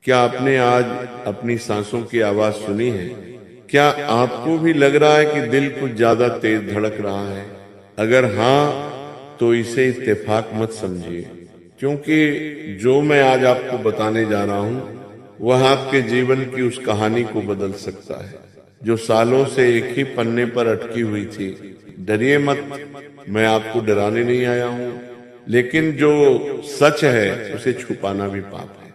क्या आपने आज अपनी सांसों की आवाज सुनी है? क्या आपको भी लग रहा है कि दिल कुछ ज्यादा तेज धड़क रहा है? अगर हाँ, तो इसे इत्तेफाक मत समझिए, क्योंकि जो मैं आज आपको बताने जा रहा हूं वह आपके जीवन की उस कहानी को बदल सकता है जो सालों से एक ही पन्ने पर अटकी हुई थी। डरिए मत, मैं आपको डराने नहीं आया हूं, लेकिन जो सच है उसे छुपाना भी पाप है।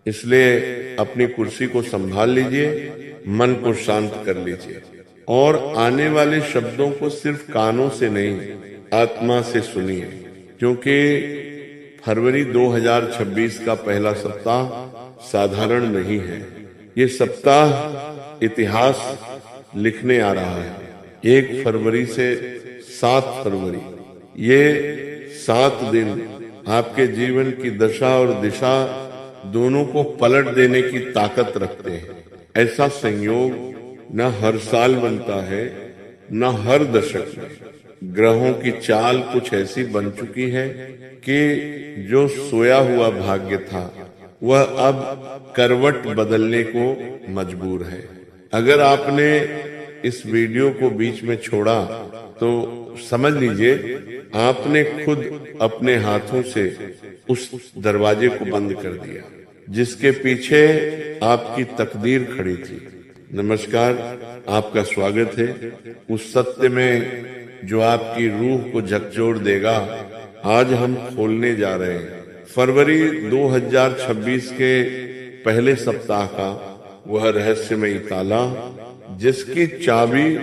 इसलिए अपनी कुर्सी को संभाल लीजिए, मन को शांत कर लीजिए और आने वाले शब्दों को सिर्फ कानों से नहीं, आत्मा से सुनिए, क्योंकि फरवरी 2026 का पहला सप्ताह साधारण नहीं है। ये सप्ताह इतिहास लिखने आ रहा है। 1 फरवरी से 7 फरवरी, ये 7 दिन आपके जीवन की दशा और दिशा दोनों को पलट देने की ताकत रखते हैं। ऐसा संयोग न हर साल बनता है, न हर दशक में। ग्रहों की चाल कुछ ऐसी बन चुकी है कि जो सोया हुआ भाग्य था वह अब करवट बदलने को मजबूर है। अगर आपने इस वीडियो को बीच में छोड़ा तो समझ लीजिए आपने खुद अपने हाथों से उस दरवाजे को बंद कर दिया जिसके पीछे आपकी तकदीर खड़ी थी। नमस्कार, आपका स्वागत है उस सत्य में जो आपकी रूह को झकझोर देगा। आज हम खोलने जा रहे हैं फरवरी 2026 के पहले सप्ताह का वह रहस्यमयी ताला जिसकी चाबी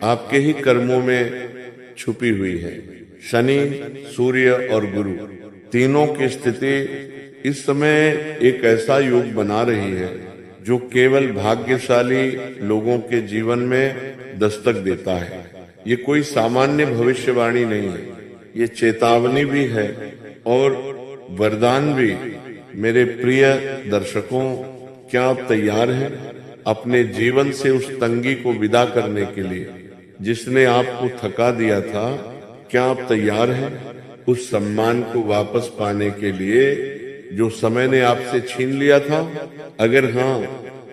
आपके ही कर्मों में छुपी हुई है। शनि, सूर्य और गुरु तीनों की स्थिति इस समय एक ऐसा योग बना रही है जो केवल भाग्यशाली लोगों के जीवन में दस्तक देता है। ये कोई सामान्य भविष्यवाणी नहीं है, ये चेतावनी भी है और वरदान भी। मेरे प्रिय दर्शकों, क्या आप तैयार हैं अपने जीवन से उस तंगी को विदा करने के लिए जिसने आपको थका दिया था? क्या आप तैयार हैं उस सम्मान को वापस पाने के लिए जो समय ने आपसे छीन लिया था? अगर हाँ,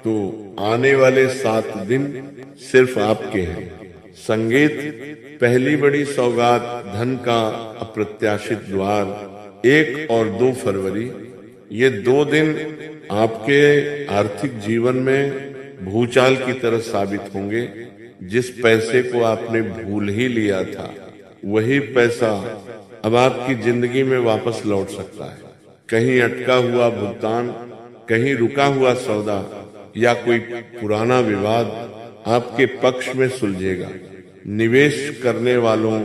तो आने वाले 7 दिन सिर्फ आपके हैं। संगीत, पहली बड़ी सौगात, धन का अप्रत्याशित द्वार। 1 और 2 फरवरी, ये 2 दिन आपके आर्थिक जीवन में भूचाल की तरह साबित होंगे। जिस पैसे को आपने भूल ही लिया था वही पैसा अब आपकी जिंदगी में वापस लौट सकता है। कहीं अटका हुआ भुगतान, कहीं रुका हुआ सौदा या कोई पुराना विवाद आपके पक्ष में सुलझेगा। निवेश करने वालों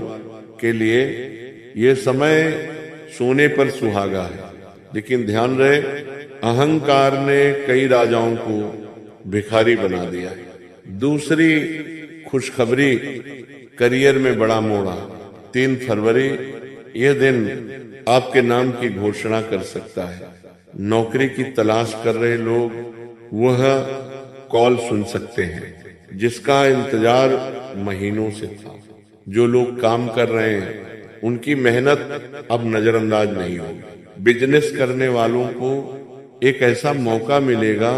के लिए ये समय सोने पर सुहागा है, लेकिन ध्यान रहे अहंकार ने कई राजाओं को भिखारी बना दिया। दूसरी खुशखबरी, करियर में बड़ा मोड़। 3 फरवरी, यह दिन आपके नाम की घोषणा कर सकता है। नौकरी की तलाश कर रहे लोग वह कॉल सुन सकते हैं जिसका इंतजार महीनों से था। जो लोग काम कर रहे हैं उनकी मेहनत अब नजरअंदाज नहीं होगी। बिजनेस करने वालों को एक ऐसा मौका मिलेगा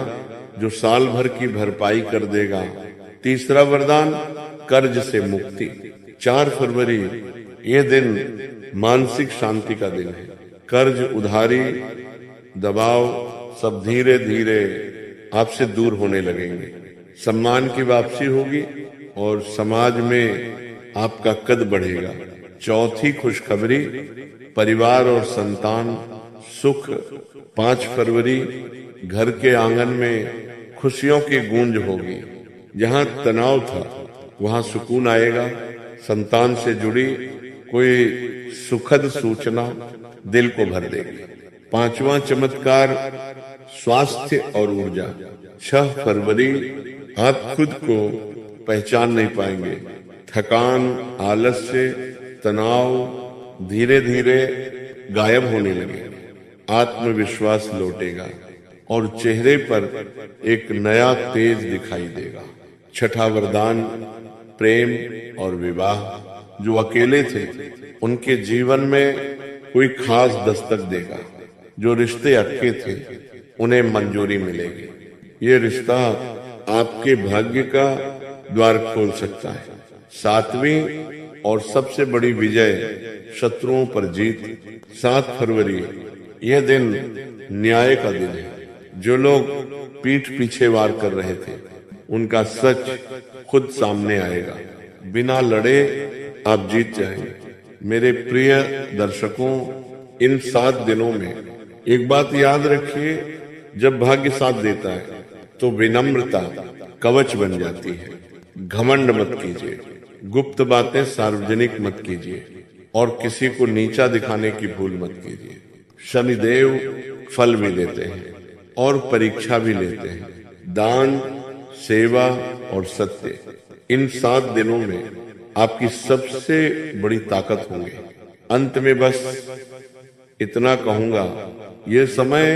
जो साल भर की भरपाई कर देगा। तीसरा वरदान, कर्ज से मुक्ति। 4 फरवरी, ये दिन मानसिक शांति का दिन है। कर्ज, उधारी, दबाव सब धीरे धीरे आपसे दूर होने लगेंगे। सम्मान की वापसी होगी और समाज में आपका कद बढ़ेगा। चौथी खुशखबरी, परिवार और संतान सुख। 5 फरवरी, घर के आंगन में खुशियों की गूंज होगी। जहां तनाव था वहां सुकून आएगा। संतान से जुड़ी कोई सुखद सूचना दिल को भर देगी। 5वां चमत्कार, स्वास्थ्य और ऊर्जा। 6 फरवरी, आप खुद को पहचान नहीं पाएंगे। थकान, आलस्य, तनाव धीरे धीरे गायब होने लगेगा। आत्मविश्वास लौटेगा और चेहरे पर एक नया तेज दिखाई देगा। 6ठा वरदान, प्रेम और विवाह। जो अकेले थे उनके जीवन में कोई खास दस्तक देगा। जो रिश्ते अटके थे उन्हें मंजूरी मिलेगी। ये रिश्ता आपके भाग्य का द्वार खोल सकता है। 7वीं और सबसे बड़ी विजय, शत्रुओं पर जीत। 7 फरवरी यह दिन न्याय का दिन है। जो लोग पीठ पीछे वार कर रहे थे, उनका सच खुद सामने आएगा। बिना लड़े आप जीत जाएंगे। मेरे प्रिय दर्शकों, इन 7 दिनों में एक बात याद रखिए, जब भाग्य साथ देता है तो विनम्रता कवच बन जाती है। घमंड मत कीजिए, गुप्त बातें सार्वजनिक मत कीजिए और किसी को नीचा दिखाने की भूल मत कीजिए। शनिदेव फल भी देते हैं और परीक्षा भी लेते हैं। दान, सेवा और सत्य, इन 7 दिनों में आपकी सबसे बड़ी ताकत होंगे। अंत में बस इतना कहूंगा, ये समय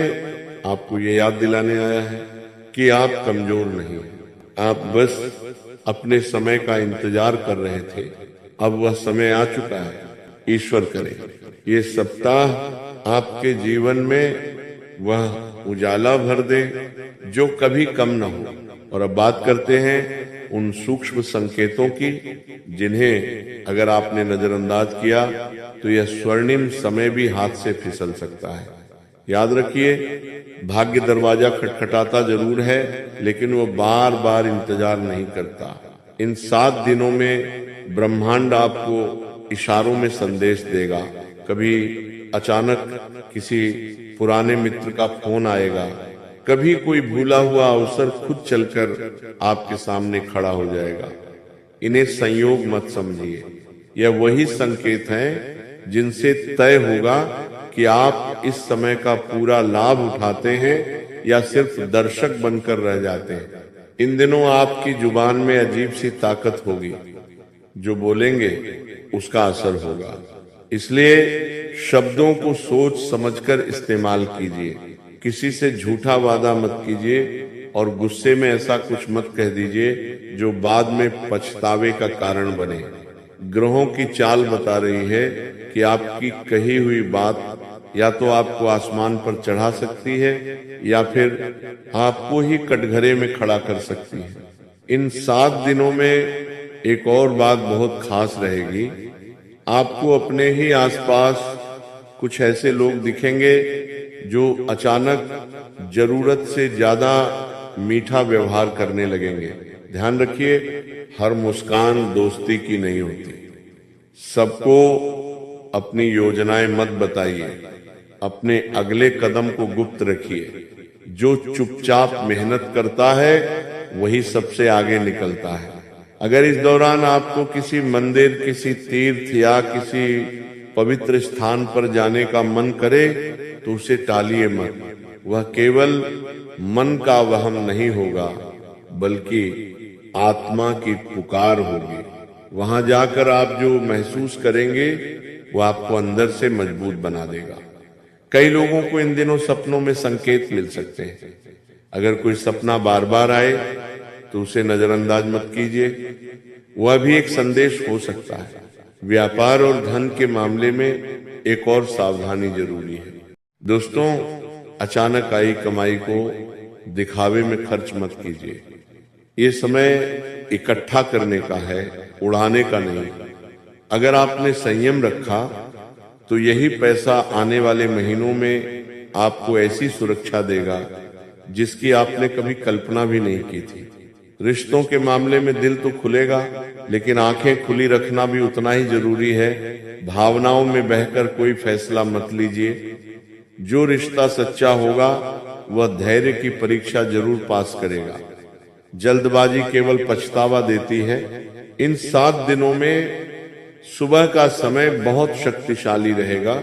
आपको ये याद दिलाने आया है कि आप कमजोर नहीं, आप बस अपने समय का इंतजार कर रहे थे। अब वह समय आ चुका है। ईश्वर करे ये सप्ताह आपके जीवन में वह उजाला भर दे जो कभी कम न हो। और अब बात करते हैं उन सूक्ष्म संकेतों की, जिन्हें अगर आपने नजरअंदाज किया तो यह स्वर्णिम समय भी हाथ से फिसल सकता है। याद रखिए, भाग्य दरवाजा खटखटाता जरूर है, लेकिन वो बार बार इंतजार नहीं करता। इन 7 दिनों में ब्रह्मांड आपको इशारों में संदेश देगा। कभी अचानक किसी पुराने मित्र का फोन आएगा, कभी कोई भूला हुआ अवसर खुद चलकर आपके सामने खड़ा हो जाएगा। इन्हें संयोग मत समझिए, यह वही संकेत हैं जिनसे तय होगा कि आप इस समय का पूरा लाभ उठाते हैं या सिर्फ दर्शक बनकर रह जाते हैं। इन दिनों आपकी जुबान में अजीब सी ताकत होगी, जो बोलेंगे उसका असर होगा। इसलिए शब्दों को सोच समझकर इस्तेमाल कीजिए। किसी से झूठा वादा मत कीजिए और गुस्से में ऐसा कुछ मत कह दीजिए जो बाद में पछतावे का कारण बने। ग्रहों की चाल बता रही है कि आपकी कही हुई बात या तो आपको आसमान पर चढ़ा सकती है या फिर आपको ही कटघरे में खड़ा कर सकती है। इन 7 दिनों में एक और बात बहुत खास रहेगी। आपको अपने ही आसपास कुछ ऐसे लोग दिखेंगे जो अचानक जरूरत से ज्यादा मीठा व्यवहार करने लगेंगे। ध्यान रखिए, हर मुस्कान दोस्ती की नहीं होती। सबको अपनी योजनाएं मत बताइए, अपने अगले कदम को गुप्त रखिए। जो चुपचाप मेहनत करता है वही सबसे आगे निकलता है। अगर इस दौरान आपको किसी मंदिर, किसी तीर्थ या किसी पवित्र स्थान पर जाने का मन करे तो उसे टालिए मत। वह केवल मन का वहम नहीं होगा, बल्कि आत्मा की पुकार होगी। वहां जाकर आप जो महसूस करेंगे वो आपको अंदर से मजबूत बना देगा। कई लोगों को इन दिनों सपनों में संकेत मिल सकते हैं। अगर कोई सपना बार बार आए तो उसे नजरअंदाज मत कीजिए, वह भी एक संदेश हो सकता है। व्यापार और धन के मामले में एक और सावधानी जरूरी है। दोस्तों, अचानक आई कमाई को दिखावे में खर्च मत कीजिए। ये समय इकट्ठा करने का है, उड़ाने का नहीं। अगर आपने संयम रखा तो यही पैसा आने वाले महीनों में आपको ऐसी सुरक्षा देगा जिसकी आपने कभी कल्पना भी नहीं की थी। रिश्तों के मामले में दिल तो खुलेगा, लेकिन आंखें खुली रखना भी उतना ही जरूरी है। भावनाओं में बहकर कोई फैसला मत लीजिए। जो रिश्ता सच्चा होगा वह धैर्य की परीक्षा जरूर पास करेगा। जल्दबाजी केवल पछतावा देती है। इन 7 दिनों में सुबह का समय बहुत शक्तिशाली रहेगा।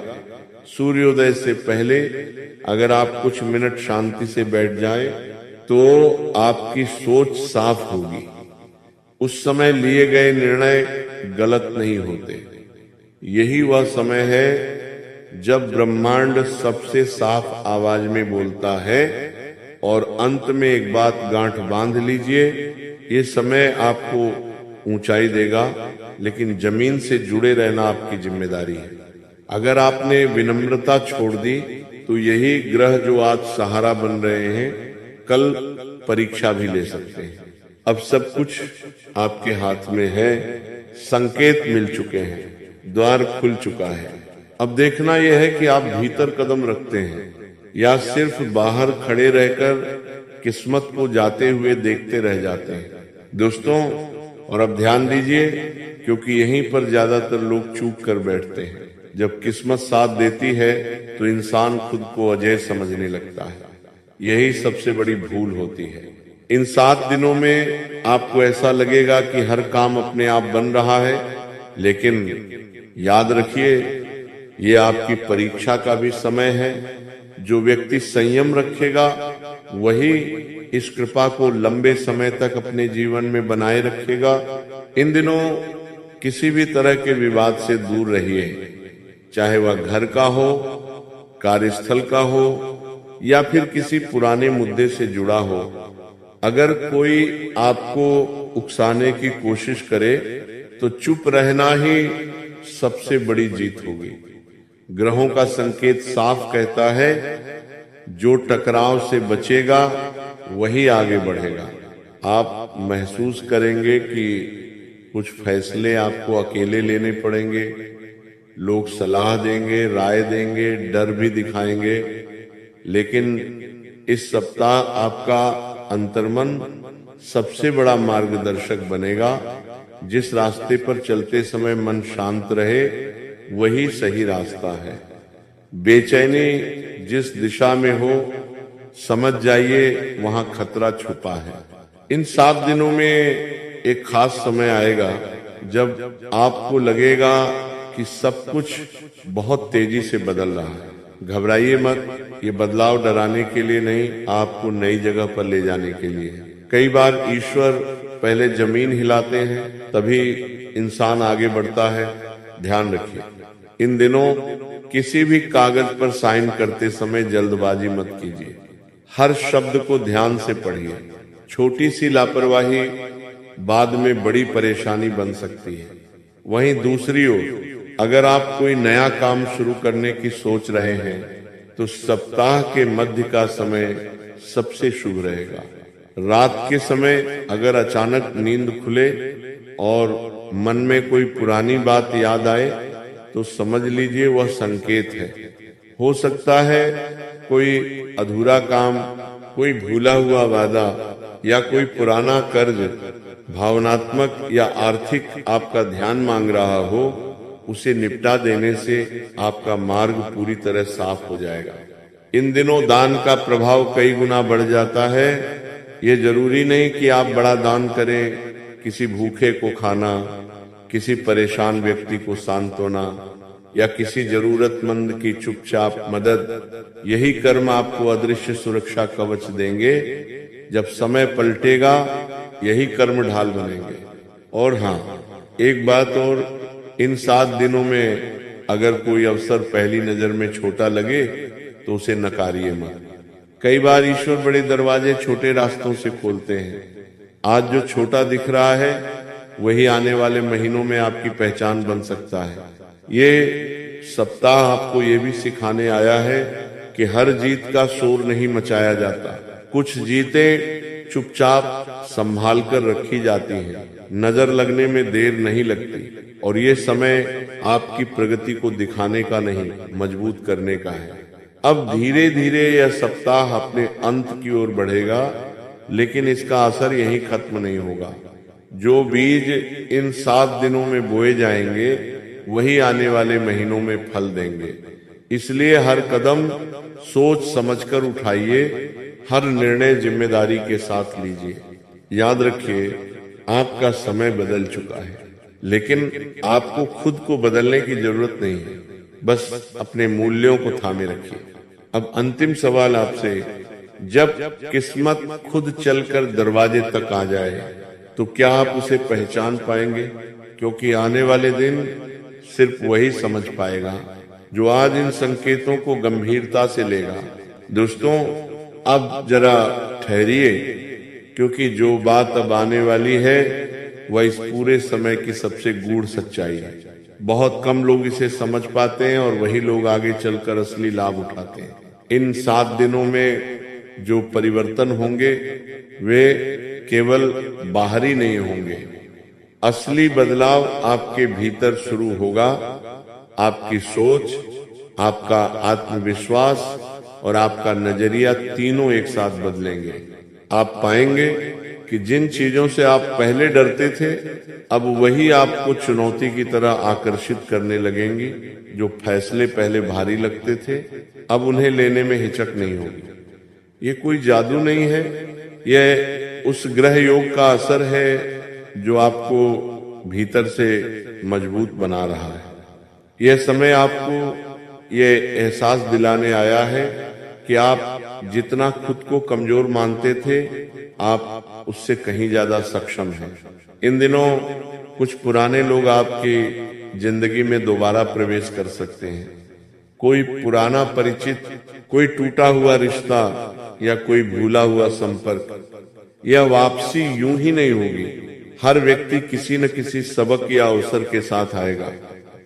सूर्योदय से पहले अगर आप कुछ मिनट शांति से बैठ जाएं, तो आपकी सोच साफ होगी। उस समय लिए गए निर्णय गलत नहीं होते। यही वह समय है जब ब्रह्मांड सबसे साफ आवाज में बोलता है। और अंत में एक बात गांठ बांध लीजिए, ये समय आपको ऊंचाई देगा, लेकिन जमीन से जुड़े रहना आपकी जिम्मेदारी है। अगर आपने विनम्रता छोड़ दी तो यही ग्रह जो आज सहारा बन रहे हैं कल परीक्षा भी ले सकते हैं। अब सब कुछ आपके हाथ में है, संकेत मिल चुके हैं, द्वार खुल चुका है। अब देखना यह है कि आप भीतर कदम रखते हैं या सिर्फ बाहर खड़े रहकर किस्मत को जाते हुए देखते रह जाते हैं। दोस्तों, और अब ध्यान दीजिए, क्योंकि यहीं पर ज्यादातर लोग चूक कर बैठते हैं। जब किस्मत साथ देती है तो इंसान खुद को अजय समझने लगता है। यही सबसे बड़ी भूल होती है। इन 7 दिनों में आपको ऐसा लगेगा कि हर काम अपने आप बन रहा है, लेकिन याद रखिए, ये आपकी परीक्षा का भी समय है। जो व्यक्ति संयम रखेगा वही इस कृपा को लंबे समय तक अपने जीवन में बनाए रखेगा। इन दिनों किसी भी तरह के विवाद से दूर रहिए, चाहे वह घर का हो, कार्यस्थल का हो या फिर किसी पुराने मुद्दे से जुड़ा हो। अगर कोई आपको उकसाने की कोशिश करे तो चुप रहना ही सबसे बड़ी जीत होगी। ग्रहों का संकेत साफ कहता है, जो टकराव से बचेगा वही आगे बढ़ेगा। आप महसूस करेंगे कि कुछ फैसले आपको अकेले लेने पड़ेंगे। लोग सलाह देंगे, राय देंगे, डर भी दिखाएंगे, लेकिन इस सप्ताह आपका अंतर्मन सबसे बड़ा मार्गदर्शक बनेगा। जिस रास्ते पर चलते समय मन शांत रहे वही सही रास्ता है। बेचैनी जिस दिशा में हो, समझ जाइए वहां खतरा छुपा है। इन 7 दिनों में एक खास समय आएगा जब आपको लगेगा कि सब कुछ बहुत तेजी से बदल रहा है। घबराइए मत, ये बदलाव डराने के लिए नहीं, आपको नई जगह पर ले जाने के लिए है। कई बार ईश्वर पहले जमीन हिलाते हैं, तभी इंसान आगे बढ़ता है। ध्यान रखिए, इन दिनों किसी भी कागज पर साइन करते समय जल्दबाजी मत कीजिए। हर शब्द को ध्यान से पढ़िए। छोटी सी लापरवाही बाद में बड़ी परेशानी बन सकती है। वहीं दूसरी ओर अगर आप कोई नया काम शुरू करने की सोच रहे हैं तो सप्ताह के मध्य का समय सबसे शुभ रहेगा। रात के समय अगर अचानक नींद खुले और मन में कोई पुरानी बात याद आए तो समझ लीजिए वह संकेत है। हो सकता है कोई अधूरा काम, कोई भूला हुआ वादा या कोई पुराना कर्ज भावनात्मक या आर्थिक आपका ध्यान मांग रहा हो। उसे निपटा देने से आपका मार्ग पूरी तरह साफ हो जाएगा। इन दिनों दान का प्रभाव कई गुना बढ़ जाता है। ये जरूरी नहीं कि आप बड़ा दान करें। किसी भूखे को खाना, किसी परेशान व्यक्ति को सांत्वना या किसी जरूरतमंद की चुपचाप मदद, यही कर्म आपको अदृश्य सुरक्षा कवच देंगे। जब समय पलटेगा यही कर्म ढाल बनेंगे। और हाँ, एक बात और, इन 7 दिनों में अगर कोई अवसर पहली नजर में छोटा लगे तो उसे नकारिए मत। कई बार ईश्वर बड़े दरवाजे छोटे रास्तों से खोलते हैं। आज जो छोटा दिख रहा है वही आने वाले महीनों में आपकी पहचान बन सकता है। ये सप्ताह आपको ये भी सिखाने आया है कि हर जीत का शोर नहीं मचाया जाता। कुछ जीतें चुपचाप संभाल कर रखी जाती हैं। नजर लगने में देर नहीं लगती और ये समय आपकी प्रगति को दिखाने का नहीं, मजबूत करने का है। अब धीरे धीरे यह सप्ताह अपने अंत की ओर बढ़ेगा, लेकिन इसका असर यहीं खत्म नहीं होगा। जो बीज इन 7 दिनों में बोए जाएंगे वही आने वाले महीनों में फल देंगे। इसलिए हर कदम सोच समझकर उठाइए, हर निर्णय जिम्मेदारी के साथ लीजिए। याद रखिए, आपका समय बदल चुका है, लेकिन आपको खुद को बदलने की जरूरत नहीं है। बस अपने मूल्यों को थामे रखिए। अब अंतिम सवाल आपसे, जब किस्मत खुद चलकर दरवाजे तक आ जाए तो क्या आप उसे पहचान पाएंगे? क्योंकि आने वाले दिन सिर्फ वही समझ पाएगा जो आज इन संकेतों को गंभीरता से लेगा। दोस्तों, अब जरा ठहरिए, क्योंकि जो बात अब आने वाली है वह इस पूरे समय की सबसे गूढ़ सच्चाई है। बहुत कम लोग इसे समझ पाते हैं और वही लोग आगे चलकर असली लाभ उठाते हैं। इन 7 दिनों में जो परिवर्तन होंगे वे केवल बाहरी नहीं होंगे। असली बदलाव आपके भीतर शुरू होगा। आपकी सोच, आपका आत्मविश्वास और आपका नजरिया तीनों एक साथ बदलेंगे। आप पाएंगे कि जिन चीजों से आप पहले डरते थे अब वही आपको चुनौती की तरह आकर्षित करने लगेंगी। जो फैसले पहले भारी लगते थे अब उन्हें लेने में हिचक नहीं होगी। ये कोई जादू नहीं है, यह उस ग्रह योग का असर है जो आपको भीतर से मजबूत बना रहा है। यह समय आपको यह एहसास दिलाने आया है कि आप जितना खुद को कमजोर मानते थे आप उससे कहीं ज्यादा सक्षम हैं। इन दिनों कुछ पुराने लोग आपकी जिंदगी में दोबारा प्रवेश कर सकते हैं। कोई पुराना परिचित, कोई टूटा हुआ रिश्ता या कोई भूला हुआ संपर्क। यह वापसी यूं ही नहीं होगी। हर व्यक्ति किसी न किसी सबक या अवसर के साथ आएगा।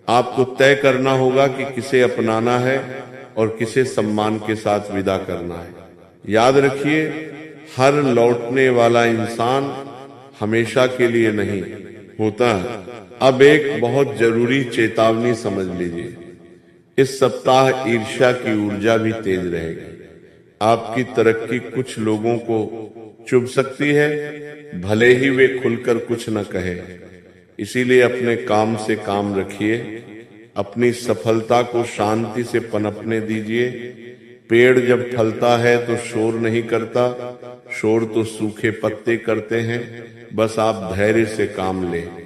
आपको तय करना होगा कि किसे अपनाना है और किसे सम्मान के साथ विदा करना है। याद रखिए, हर लौटने वाला इंसान हमेशा के लिए नहीं होता है। अब एक बहुत जरूरी चेतावनी समझ लीजिए, इस सप्ताह ईर्ष्या की ऊर्जा भी तेज रहेगी। आपकी तरक्की कुछ लोगों को चुभ सकती है, भले ही वे खुलकर कुछ न कहे। इसीलिए अपने काम से काम रखिए। अपनी सफलता को शांति से पनपने दीजिए। पेड़ जब फलता है तो शोर नहीं करता, शोर तो सूखे पत्ते करते हैं। बस आप धैर्य से काम लें।